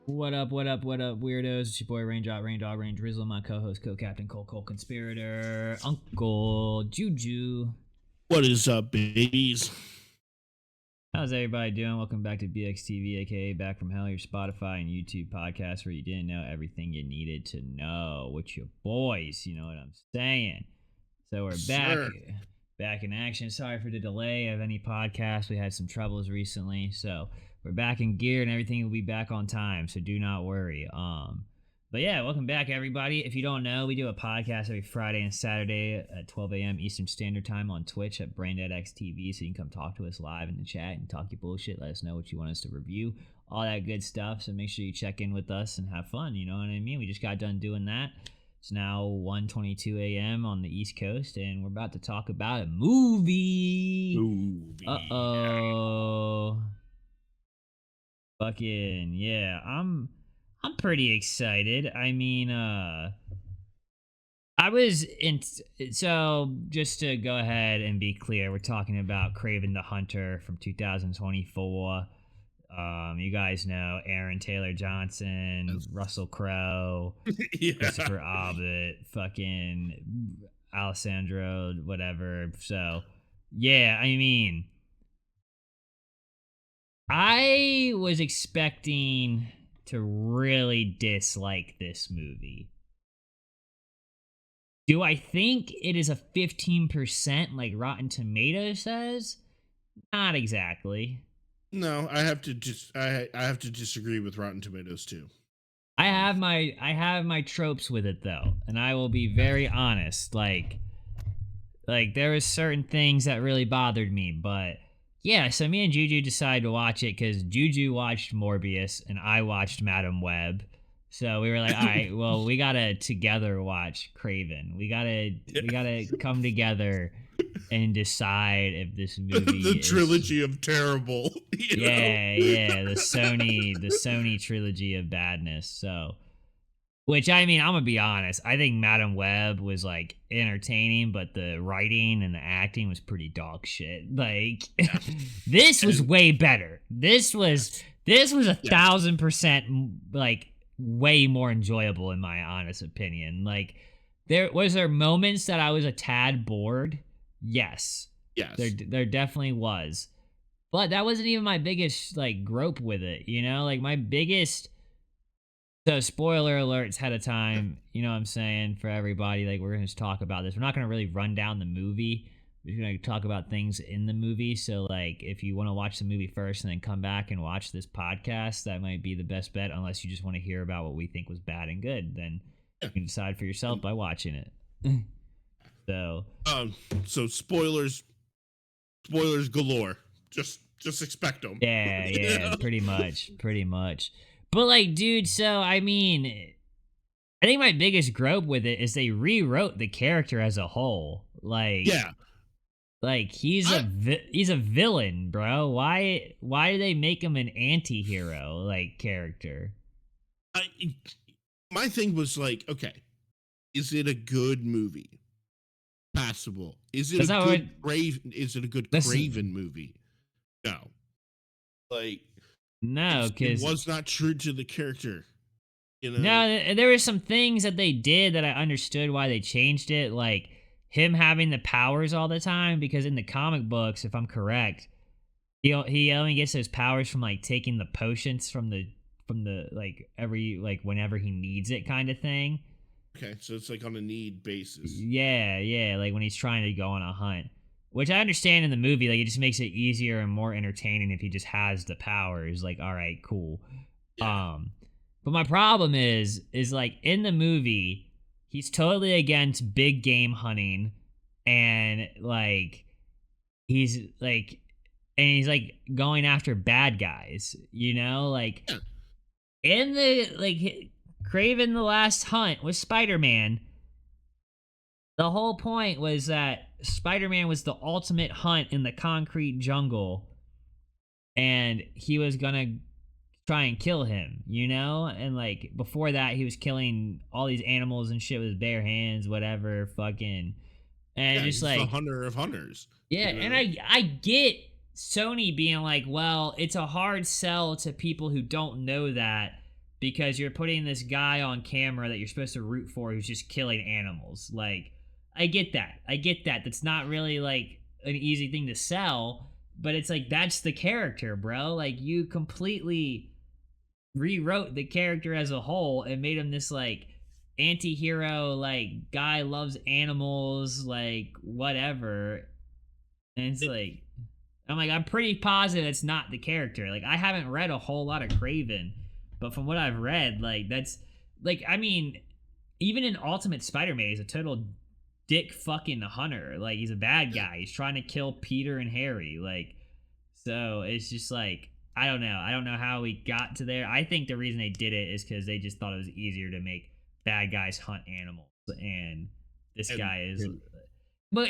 What up, weirdos? It's your boy Raindrop, Raindog, Rain Drizzle, my co-host, co-captain, Cole, conspirator, Uncle Juju. What is up, babies? How's everybody doing? Welcome back to BXTV, aka Back from Hell, your Spotify and YouTube podcast where you didn't know everything you needed to know with your boys. You know what I'm saying? So we're back in action. Sorry for the delay of any podcast. We had some troubles recently, so we're back in gear and everything will be back on time. So do not worry. But yeah, welcome back, everybody. If you don't know, we do a podcast every Friday and Saturday at 12 a.m. Eastern Standard Time on Twitch at BrainDeadXTV, so you can come talk to us live in the chat and talk your bullshit. Let us know what you want us to review, all that good stuff. So make sure you check in with us and have fun. You know what I mean? We just got done doing that. It's now 1:22 a.m. on the East Coast, and we're about to talk about a movie. Uh-oh. Fucking yeah, I'm pretty excited. I mean, I was in. So just to go ahead and be clear, we're talking about Kraven the Hunter from 2024. You guys know Aaron Taylor Johnson, Russell Crowe, Yeah. Christopher Abbott, fucking Alessandro, whatever. So yeah, I mean, I was expecting to really dislike this movie. Do I think it is a 15% like Rotten Tomatoes says? Not exactly. No, I have to disagree with Rotten Tomatoes too. I have my tropes with it though, and I will be very honest. Like there was certain things that really bothered me, but yeah, so me and Juju decided to watch it because Juju watched Morbius and I watched Madam Web. So we were like, all right, well, we gotta together watch Kraven. We gotta come together and decide if this movie the trilogy of terrible. Yeah, the Sony trilogy of badness. So, which I mean, I'm gonna be honest. I think Madam Web was like entertaining, but the writing and the acting was pretty dog shit. Like, this was way better. This was 1,000% like way more enjoyable in my honest opinion. Like, there moments that I was a tad bored. Yes. There definitely was. But that wasn't even my biggest like grope with it, you know? Like my biggest. So spoiler alerts ahead of time, you know what I'm saying, for everybody. Like, we're going to just talk about this. We're not going to really run down the movie. We're going to talk about things in the movie. So, like, if you want to watch the movie first and then come back and watch this podcast, that might be the best bet, unless you just want to hear about what we think was bad and good. Then you can decide for yourself by watching it. So spoilers galore. Just expect them. Yeah, pretty much. But like, dude, so I mean, I think my biggest grope with it is they rewrote the character as a whole. Like, yeah, like he's a villain, bro. Why do they make him an anti-hero like character? My thing was like, okay, is it a good movie? Passable. Is it a good Kraven movie? No. Like, no, because it was not true to the character. You know? No, there were some things that they did that I understood why they changed it, like him having the powers all the time. Because in the comic books, if I'm correct, he only gets those powers from like taking the potions from the like every like whenever he needs it kind of thing. Okay, so it's like on a need basis. Yeah, like when he's trying to go on a hunt. Which I understand in the movie, like it just makes it easier and more entertaining if he just has the powers. Like, all right, cool. Yeah. But my problem is like in the movie, he's totally against big game hunting, and like he's like going after bad guys, you know, like in the like Kraven the Last Hunt with Spider-Man. The whole point was that Spider-Man was the ultimate hunt in the concrete jungle, and he was gonna try and kill him, you know? And like before that, he was killing all these animals and shit with his bare hands, whatever, fucking, and just like the hunter of hunters. Yeah, you know? And I get Sony being like, well, it's a hard sell to people who don't know that because you're putting this guy on camera that you're supposed to root for who's just killing animals. Like, I get that. I get that. That's not really like an easy thing to sell, but it's like that's the character, bro. Like you completely rewrote the character as a whole and made him this like anti-hero, like guy loves animals, like whatever. And it's like I'm pretty positive it's not the character. Like I haven't read a whole lot of Kraven, but from what I've read, like that's like I mean, even in Ultimate Spider-Man, he's a total dick fucking hunter. Like he's a bad guy. He's trying to kill Peter and Harry. Like so it's just like I don't know. I don't know how we got to there. I think the reason they did it is because they just thought it was easier to make bad guys hunt animals, and this guy is. But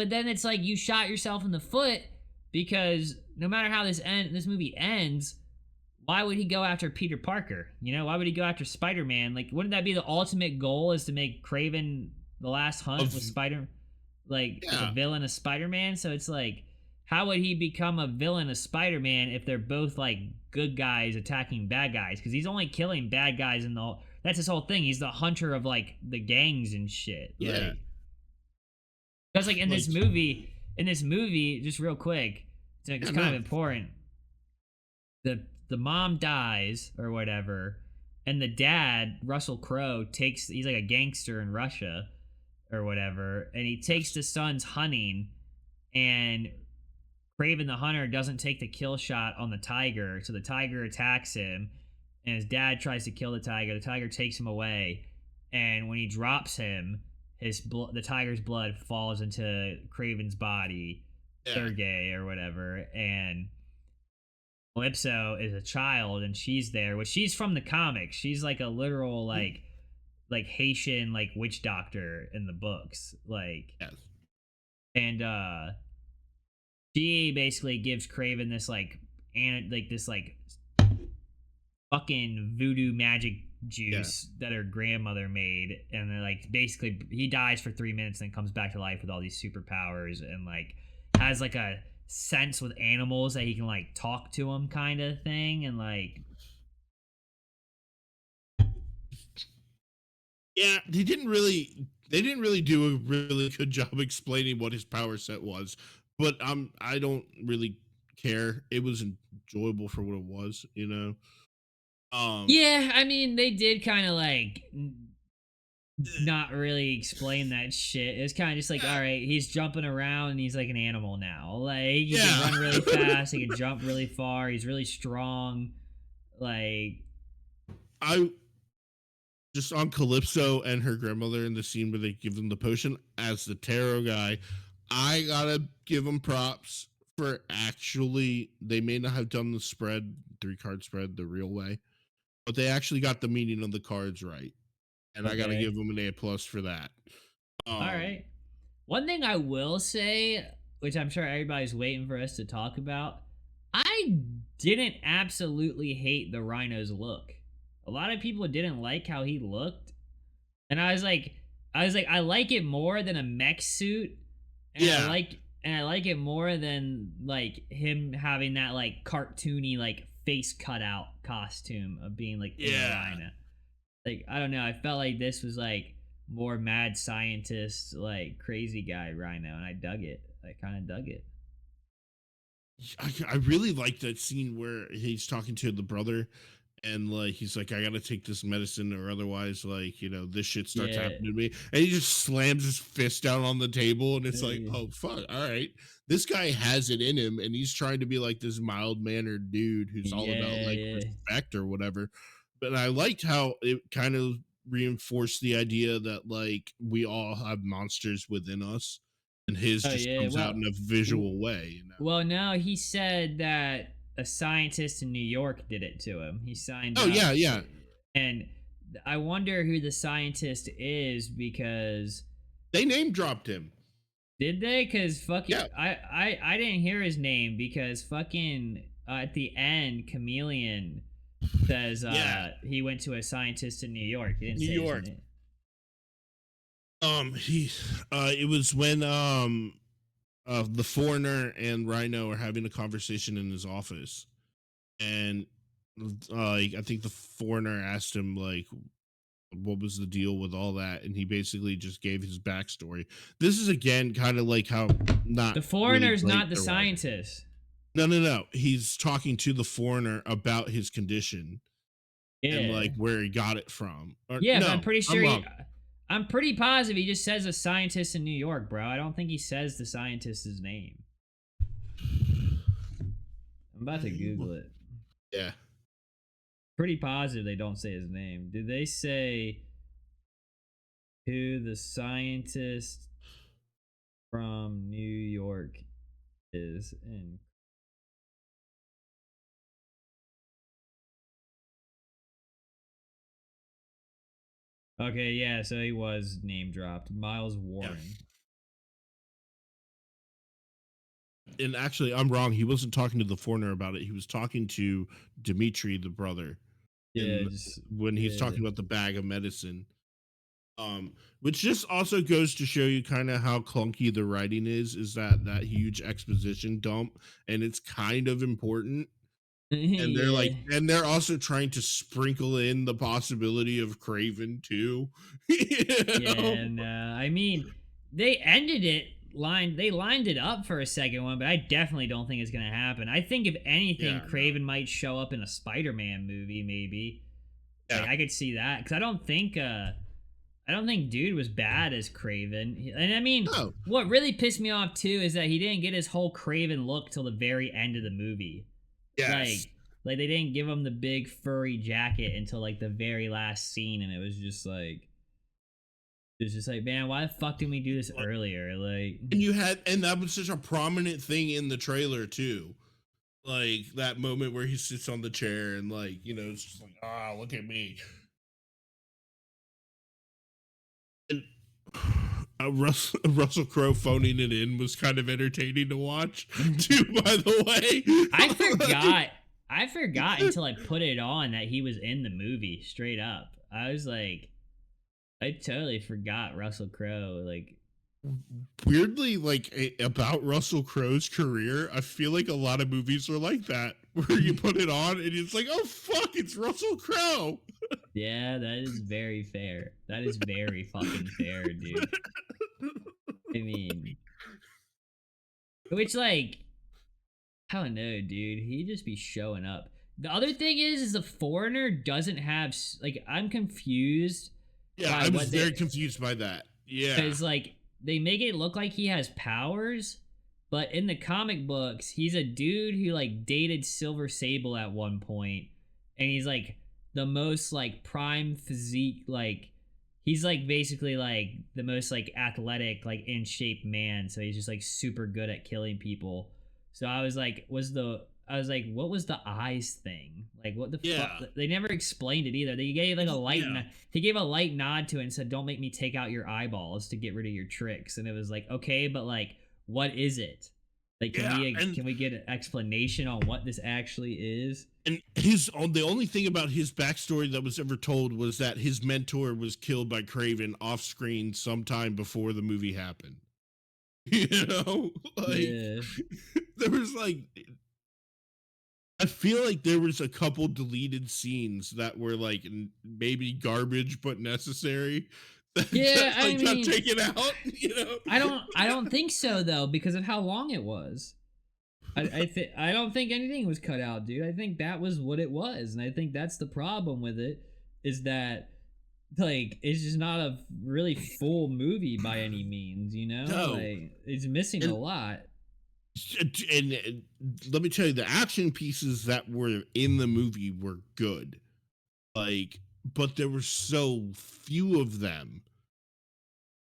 then it's like you shot yourself in the foot because no matter how this movie ends, why would he go after Peter Parker? You know, why would he go after Spider-Man? Like, wouldn't that be the ultimate goal? Is to make Kraven the last hunt with Spider, like the villain of Spider-Man? So it's like, how would he become a villain of Spider-Man if they're both like good guys attacking bad guys? Because he's only killing bad guys in the. That's his whole thing. He's the hunter of like the gangs and shit. Yeah. Like, because like in this movie, just real quick, it's kind of important. The mom dies or whatever, and the dad, Russell Crowe, he's like a gangster in Russia or whatever, and he takes the sons hunting, and Kraven the Hunter doesn't take the kill shot on the tiger, so the tiger attacks him, and his dad tries to kill the tiger. The tiger takes him away, and when he drops him, the tiger's blood falls into Kraven's body, Sergey or whatever, and Calypso is a child, and she's there. Which she's from the comics. She's like a literal like Haitian like witch doctor in the books, like and she basically gives Kraven this like this like fucking voodoo magic juice that her grandmother made, and then like basically he dies for 3 minutes and then comes back to life with all these superpowers and like has like a sense with animals that he can like talk to them kind of thing, and like they didn't really do a really good job explaining what his power set was, but I don't really care. It was enjoyable for what it was, you know. Yeah, I mean, they did kind of like not really explain that shit. It was kind of just like, all right, he's jumping around and he's like an animal now. Like he can run really fast, he can jump really far, he's really strong. Like I just on Calypso and her grandmother in the scene where they give them the potion as the tarot guy, I gotta give them props for actually, they may not have done the 3-card spread the real way, but they actually got the meaning of the cards right. And I gotta give them an A+ for that. All right. One thing I will say, which I'm sure everybody's waiting for us to talk about, I didn't absolutely hate the Rhino's look. A lot of people didn't like how he looked, and I was like, I like it more than a mech suit, and I like it more than like him having that like cartoony like face cutout costume of being like in a rhino. Like I don't know, I felt like this was like more mad scientist, like crazy guy Rhino, and I dug it. I kind of dug it. I really like that scene where he's talking to the brother, and like he's like, I gotta take this medicine or otherwise, like, you know, this shit starts happening to me, and he just slams his fist down on the table, and it's like, oh fuck, all right, this guy has it in him, and he's trying to be like this mild mannered dude who's all about like respect or whatever. But I liked how it kind of reinforced the idea that like we all have monsters within us, and his just comes out in a visual way, you know? Well, no, he said that a scientist in New York did it to him. He signed up. Yeah. And I wonder who the scientist is, because they name dropped him. Did they? Because fucking I didn't hear his name, because fucking at the end Chameleon says he went to a scientist in New York. He didn't say New York. His name. It was when the Foreigner and Rhino are having a conversation in his office, and like I think the foreigner asked him like what was the deal with all that, and he basically just gave his backstory. This is again kind of like how not The really foreigner's great not the they're all. scientist. No, no, no. He's talking to the foreigner about his condition and like Yeah. where he got it from. Or Yeah, but I'm no, pretty I'm sure wrong. I'm pretty positive he just says a scientist in New York, bro. I don't think he says the scientist's name. I'm about to Google it. Yeah. Pretty positive they don't say his name. Did they say who the scientist from New York is in? Okay, yeah, so he was name dropped. Miles Yeah. Warren. And actually, I'm wrong. He wasn't talking to the foreigner about it. He was talking to Dimitri, the brother, Yeah, and just when he's yeah. talking about the bag of medicine. Which just also goes to show you kind of how clunky the writing is that huge exposition dump, and it's kind of important. And they're like, Yeah. and they're also trying to sprinkle in the possibility of Kraven too. you Yeah, know? no. I mean, they lined it up for a second one, but I definitely don't think it's gonna happen. I think if anything, Yeah, no. Craven might show up in a Spider-Man movie, maybe. Like Yeah. I could see that. Because I don't think dude was bad as Craven. And I mean, Oh, what really pissed me off too is that he didn't get his whole Craven look till the very end of the movie. yes. Like they didn't give him the big furry jacket until like the very last scene, and it was just like, man, why the fuck didn't we do this earlier? Like, And that was such a prominent thing in the trailer too. Like that moment where he sits on the chair and like, it's just like, ah, look at me. And Russell Crowe phoning it in was kind of entertaining to watch too. By the I way, forgot, I forgot until I put it on that he was in the movie. Straight up, I was like, I totally forgot Russell Crowe. Like, weirdly, like about Russell Crowe's career, I feel like a lot of movies are like that, where you put it on and it's like, oh fuck, it's Russell Crowe. yeah, that is very fair. That is very fucking fair, dude. I mean, which like I don't know, dude. He just be showing up. The other thing is the foreigner doesn't have like I'm confused Yeah, by I was what very they confused by that. Yeah, because like they make it look like he has powers, but in the comic books he's a dude who like dated Silver Sable at one point, and he's like the most like prime physique like. He's like basically like the most like athletic, like in shape man. So he's just like super good at killing people. So I was like, I was like, what was the eyes thing? Like, what the fuck? yeah, They never explained it either. They gave like a light, yeah, he gave a light nod to it and said, "Don't make me take out your eyeballs to get rid of your tricks." And it was like, okay, but like, what is it? Like, yeah. can we get an explanation on what this actually is? And the only thing about his backstory that was ever told was that his mentor was killed by Craven off screen sometime before the movie happened. Like Yeah, there was like I feel like there was a couple deleted scenes that were like maybe garbage but necessary yeah. that I like got mean, taken out. I don't think so though because of how long it was. I don't think anything was cut out, dude. I think that was what it was, and I think that's the problem with it is that like it's just not a really full movie by any means, you know? No, Like it's missing a and lot. and let me tell you, the action pieces that were in the movie were good. Like, but there were so few of them.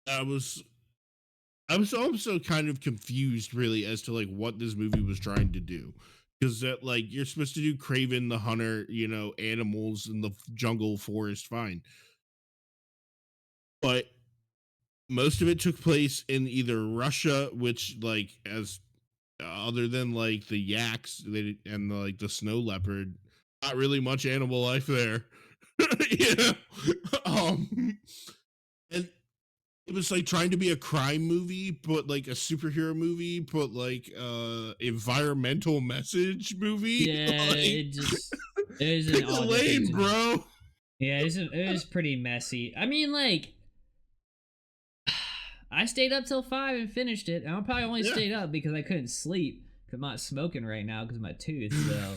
I was I was also kind of confused really as to like what this movie was trying to do. Because that like you're supposed to do Craven the Hunter, animals in the jungle forest, fine. But most of it took place in either Russia, which like as other than like the yaks and like the snow leopard, not really much animal life there. yeah. Um and it was like trying to be a crime movie, but like a superhero movie, but like environmental message movie. Yeah, like it just It was an Pick a all different. lane, bro. Yeah, it was pretty messy. I mean, like, I stayed up till 5 and finished it. And I probably only Yeah. stayed up because I couldn't sleep. Cause I'm not smoking right now because of my tooth. So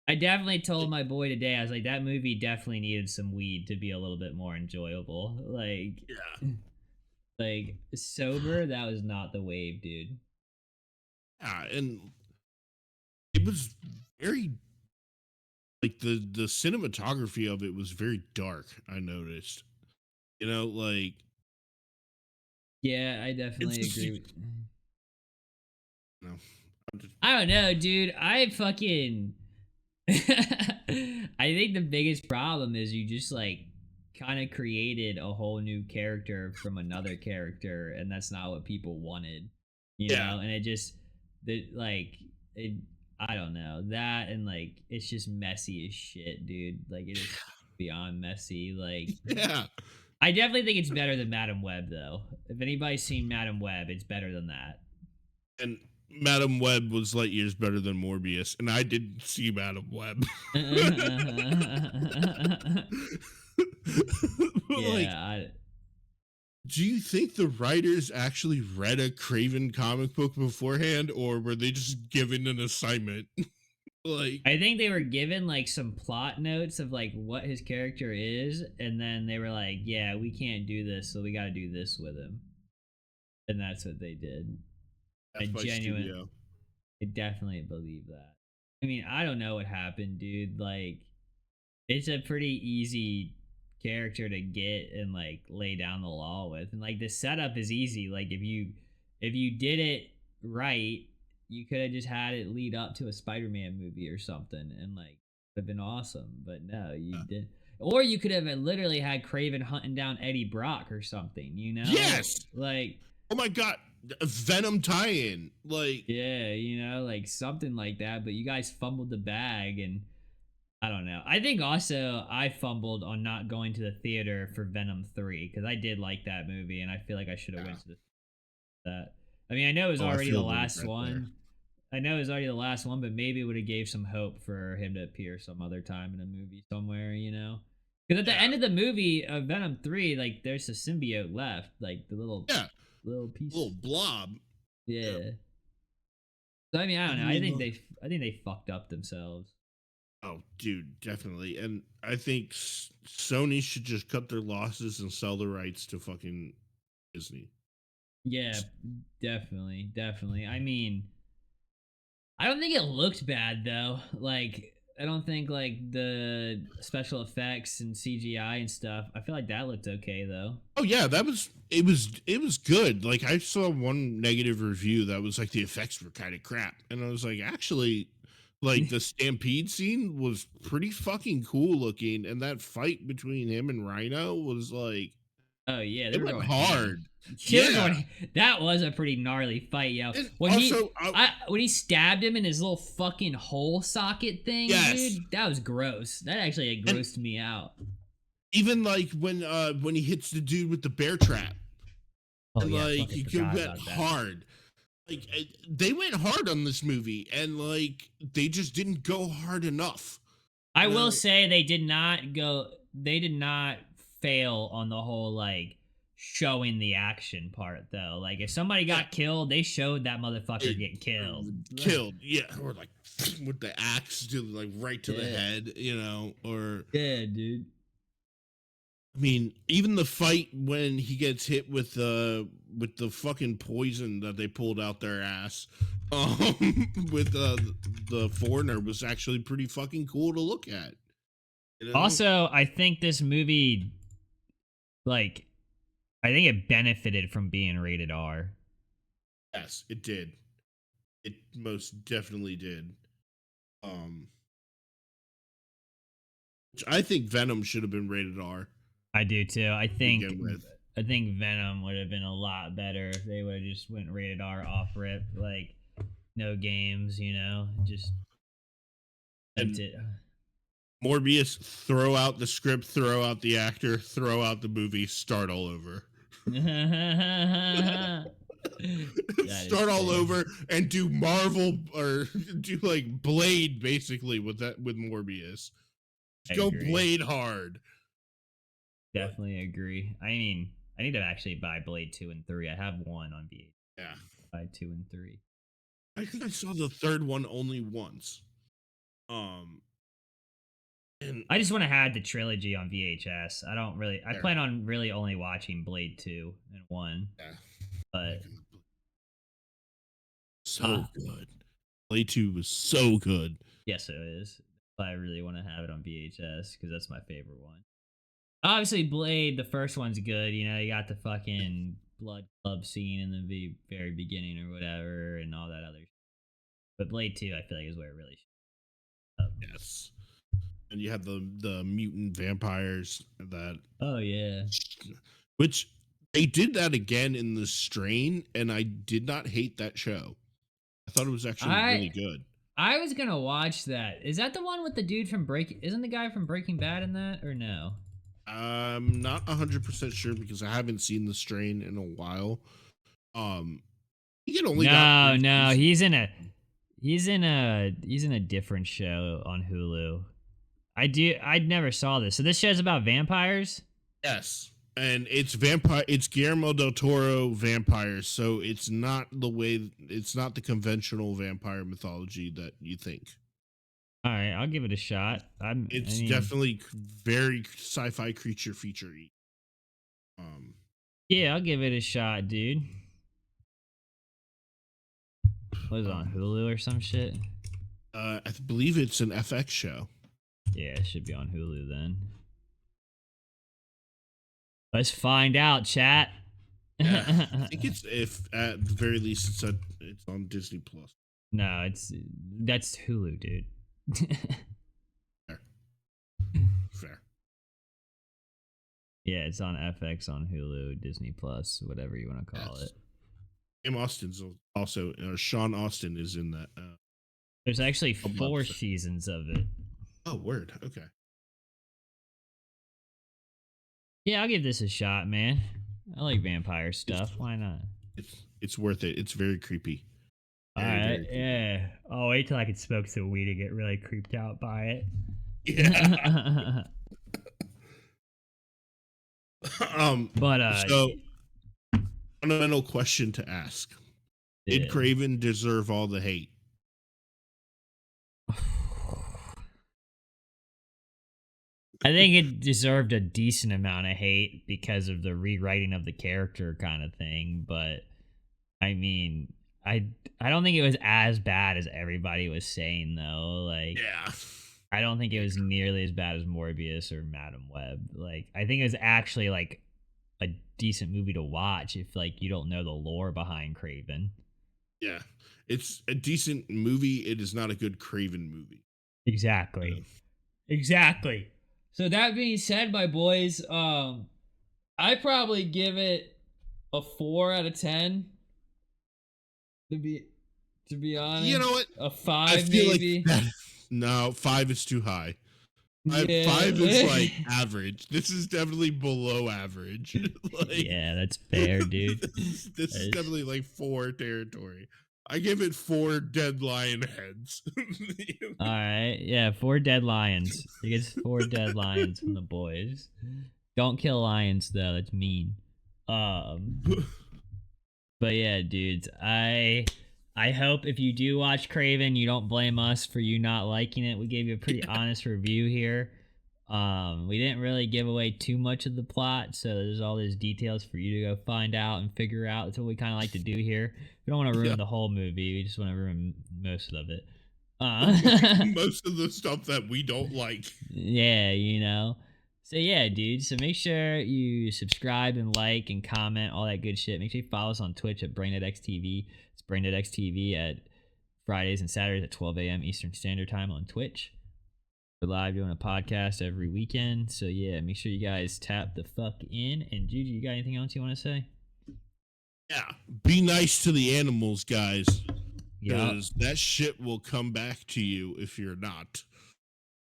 I definitely told my boy today. I was like, that movie definitely needed some weed to be a little bit more enjoyable. Yeah. Like sober, that was not the wave, dude. Yeah, and it was very like the cinematography of it was very dark. I noticed, like Yeah, I it's definitely just agree with. no, I'm just, I don't know, dude. I fucking. I think the biggest problem is you just like kind of created a whole new character from another character, and that's not what people wanted, yeah, And it just the like it. I don't know that, and like it's just messy as shit, dude. Like it is beyond messy. Like yeah. I definitely think it's better than Madam Web, though. If anybody's seen Madam Web, it's better than that. And Madam Web was light years better than Morbius, and I didn't see Madam Web. Like, Yeah, do you think the writers actually read a Kraven comic book beforehand, or were they just given an assignment? Like, I think they were given like some plot notes of like what his character is, and then they were like, "Yeah, we can't do this, so we got to do this with him," and that's what they did. I Death by genuine, Studio. I definitely believe that. I mean, I don't know what happened, dude. Like, it's a pretty easy character to get and like lay down the law with, and like the setup is easy. Like if you did it right, you could have just had it lead up to a Spider-Man movie or something, and like would have been awesome. But no, you did. Or you could have literally had Craven hunting down Eddie Brock or something, Yes. Like, Oh my god, a Venom tie-in. Like, yeah, like something like that. But you guys fumbled the bag, and I don't know. I think also I fumbled on not going to the theater for Venom 3 because I did like that movie, and I feel like I should have yeah. went to that. I mean, I know it was Oh, I already the feel the last regret there. one. I know it was already the last one, but maybe it would have gave some hope for him to appear some other time in a movie somewhere. Because at the Yeah, end of the movie of Venom 3, like there's a symbiote left, like the yeah, little piece. little blob. Yeah. Yeah. So I mean, I I don't know. mean, I think they fucked up themselves. oh, dude, definitely. And I think Sony should just cut their losses and sell the rights to fucking Disney. Yeah, definitely, definitely. I mean, I don't think it looked bad though. Like, I don't think like the special effects and CGI and stuff. I feel like that looked okay though. Oh yeah, it was good. Like I saw one negative review that was like the effects were kind of crap, and I was like, actually, like the stampede scene was pretty fucking cool looking, and that fight between him and Rhino was like Oh yeah, they it were went going ham. hard. They were Yeah, going. That was a pretty gnarly fight, yo. and also, When he stabbed him in his little fucking hole socket thing, yes, dude, that was gross. That actually and grossed me out. even like when he hits the dude with the bear trap, Oh and yeah, I like fucking he forgot went about that. hard. Like they went hard on this movie, and like they just didn't go hard enough. I You will know? say they did not go. They did not fail on the whole like showing the action part though. Like if somebody Yeah, got killed, they showed that motherfucker it, getting killed. killed. Yeah, or like with the axe to like right to the Yeah, head. Or yeah, dude. I mean, even the fight when he gets hit with the fucking poison that they pulled out their ass, with the foreigner was actually pretty fucking cool to look at. You know? Also, I think this movie, like, I think it benefited from being rated R. Yes, it did. It most definitely did. Um, which I think Venom should have been rated R I do too. to begin with. I think Venom would have been a lot better if they would have just went rated R off rip, like no games, just sent And it. Morbius, throw out the script, throw out the actor, throw out the movie, start all over. That is Start all fair. over and do Marvel or do like Blade basically with Morbius. I Just go agree. Blade hard. But Definitely agree. I mean, I need to actually buy Blade 2 and 3. I have one on VHS. yeah, Buy 2 and 3. I think I saw the third one only once. Um, and I just want to have the trilogy on VHS. I don't really. I there, plan on really only watching Blade 2 and 1, yeah, oh my but god, so uh good. Blade 2 was so good. yes, it is. But I really want to have it on VHS because that's my favorite one. Obviously, Blade, the first one's good. You know, you got the fucking blood club scene in the very beginning or whatever, and all that other. But Blade 2, I feel like is where it really. Yes, and you have the mutant vampires that, Oh yeah. which they did that again in the Strain, and I did not hate that show. I thought it was actually I really good. I was gonna watch that. Is that the one with the dude from Breaking? Isn't the guy from Breaking Bad in that or no? I'm not 100% sure because I haven't seen the Strain in a while. Um, I think it only got No, three no, seasons. he's in a different show on Hulu. I never saw this. So this show's about vampires? Yes, and it's vampire. It's Guillermo del Toro vampires, so it's not the way. It's not the conventional vampire mythology that you think. All right, I'll give it a shot. I It's mean, definitely very sci-fi creature feature. Um, yeah, I'll give it a shot, dude. Was it on um, Hulu or some shit? believe it's an FX show. Yeah, it should be on Hulu then. Let's find out, chat. Yeah, I think it's if at the very least it's on Disney Plus. No, that's Hulu, dude. Fair, fair. Yeah, it's on FX, on Hulu, Disney Plus, whatever you want to call it. Yes. Sam Austin's also Sean Austin is in that. There's actually A month. 4 seasons of it. Oh, word. Okay. Yeah, I'll give this a shot, man. I like vampire stuff. Why not? It's worth it. It's very creepy. All Very right, very creepy. yeah. I'll wait till I can smoke some weed and get really creeped out by Yeah. it. um. But So, fundamental question to ask: did yeah. Kraven deserve all the hate? I think it deserved a decent amount of hate because of the rewriting of the character kind of thing, but I mean, I don't think it was as bad as everybody was saying though. Like Yeah. I don't think it was nearly as bad as Morbius or Madam Web. Like I think it was actually like a decent movie to watch if like you don't know the lore behind Kraven. Yeah. It's a decent movie. It is not a good Kraven movie. Exactly. Exactly. So that being said, my boys, I probably give it a 4 out of 10. To be to be You know honest, what? a I five feel like maybe. that. No, 5 is too high. Five is Yeah. like average. This is definitely below average. Like Yeah, that's fair, dude. this is That's- definitely like 4 territory. I give it 4 dead lion heads. all right, yeah, 4 dead lions. He gets 4 dead lions from the boys. Don't kill lions though. That's mean. Um, but yeah, dudes, I hope if you do watch Craven, you don't blame us for you not liking it. We gave you a pretty honest review here. We didn't really give away too much of the plot, so there's all these details for you to go find out and figure out. That's what we kind of like to do here. We don't want to Yeah. ruin the whole movie. We just want to ruin most of it. Uh, Most of the stuff that we don't like. yeah, you know. So yeah, dude. So make sure you subscribe and like and comment all that good shit. Make sure you follow us on Twitch at BrainDeadXTV. It's BrainDeadXTV at Fridays and Saturdays at 12 a.m. Eastern Standard Time on Twitch. We're live doing a podcast every weekend. So yeah, make sure you guys tap the fuck in. And Juju, you got anything else you want to say? Yeah. Be nice to the animals, guys. Yeah. Because that shit will come back to you if you're not.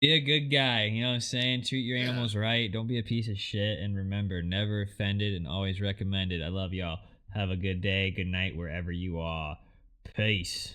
Be a good guy. You know what I'm saying? Treat your Yeah. animals right. Don't be a piece of shit. And remember, never offended and always recommended. I love y'all. Have a good day, good night, wherever you are. Peace.